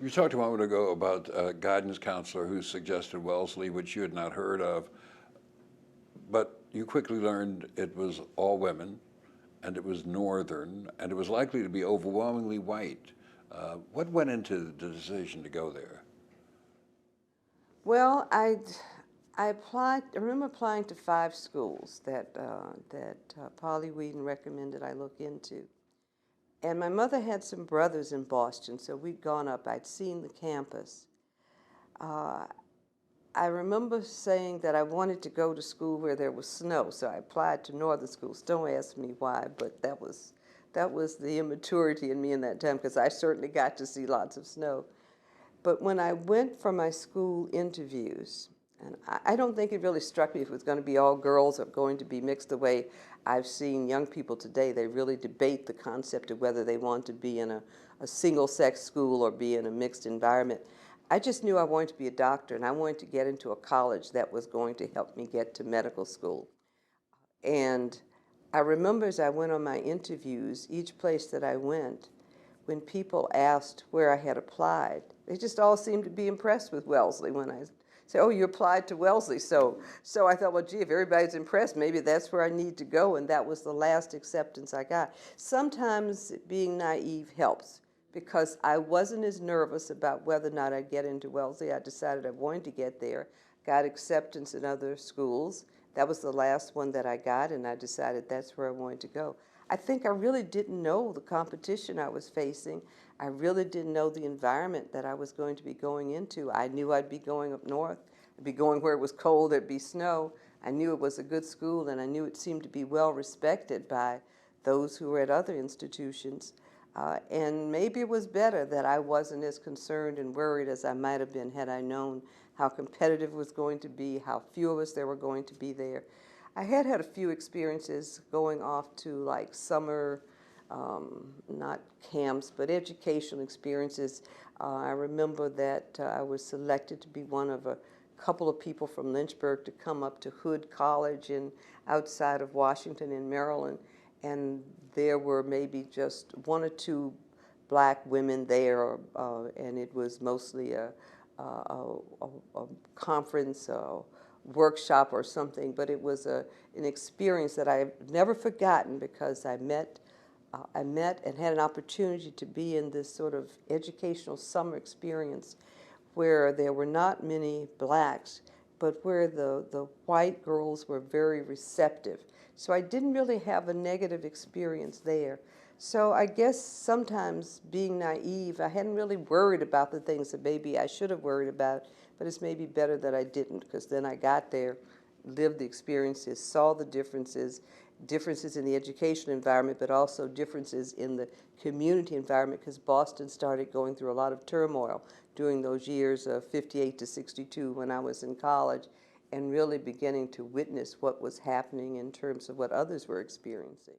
You talked a moment ago about a guidance counselor who suggested Wellesley, which you had not heard of, but you quickly learned it was all women, and it was northern, and it was likely to be overwhelmingly white. What went into the decision to go there? Well, I applied. I remember applying to 5 schools that Polly Whedon recommended I look into. And my mother had some brothers in Boston, so we'd gone up. I'd seen the campus. Uh, I remember saying that I wanted to go to school where there was snow, so I applied to northern schools. Don't ask me why, but that was the immaturity in me in that time, because I certainly got to see lots of snow. But when I went for my school interviews, and I don't think it really struck me if it was going to be all girls or going to be mixed the way I've seen young people today. They really debate the concept of whether they want to be in a single-sex school or be in a mixed environment. I just knew I wanted to be a doctor, and I wanted to get into a college that was going to help me get to medical school. And I remember as I went on my interviews, each place that I went, when people asked where I had applied, they just all seemed to be impressed with Wellesley when I said, "Oh, you applied to Wellesley." So I thought, well, gee, if everybody's impressed, maybe that's where I need to go. And that was the last acceptance I got. Sometimes being naive helps, because I wasn't as nervous about whether or not I'd get into Wellesley. I decided I wanted to get there, got acceptance in other schools. That was the last one that I got, and I decided that's where I wanted to go. I think I really didn't know the competition I was facing. I really didn't know the environment that I was going to be going into. I knew I'd be going up north. I'd be going where it was cold, there'd be snow. I knew it was a good school, and I knew it seemed to be well respected by those who were at other institutions. And maybe it was better that I wasn't as concerned and worried as I might have been had I known how competitive it was going to be, how few of us there were going to be there. I had had a few experiences going off to like summer, not camps, but educational experiences. I remember that I was selected to be one of a couple of people from Lynchburg to come up to Hood College outside of Washington in Maryland, and there were maybe just 1 or 2 black women there, and it was mostly a conference, workshop or something, but it was an experience that I've never forgotten, because I met and had an opportunity to be in this sort of educational summer experience where there were not many blacks, but where the white girls were very receptive. So I didn't really have a negative experience there. So I guess sometimes being naive, I hadn't really worried about the things that maybe I should have worried about, but it's maybe better that I didn't, because then I got there, lived the experiences, saw the differences in the education environment, but also differences in the community environment, because Boston started going through a lot of turmoil during those years of 58 to 62 when I was in college, and really beginning to witness what was happening in terms of what others were experiencing.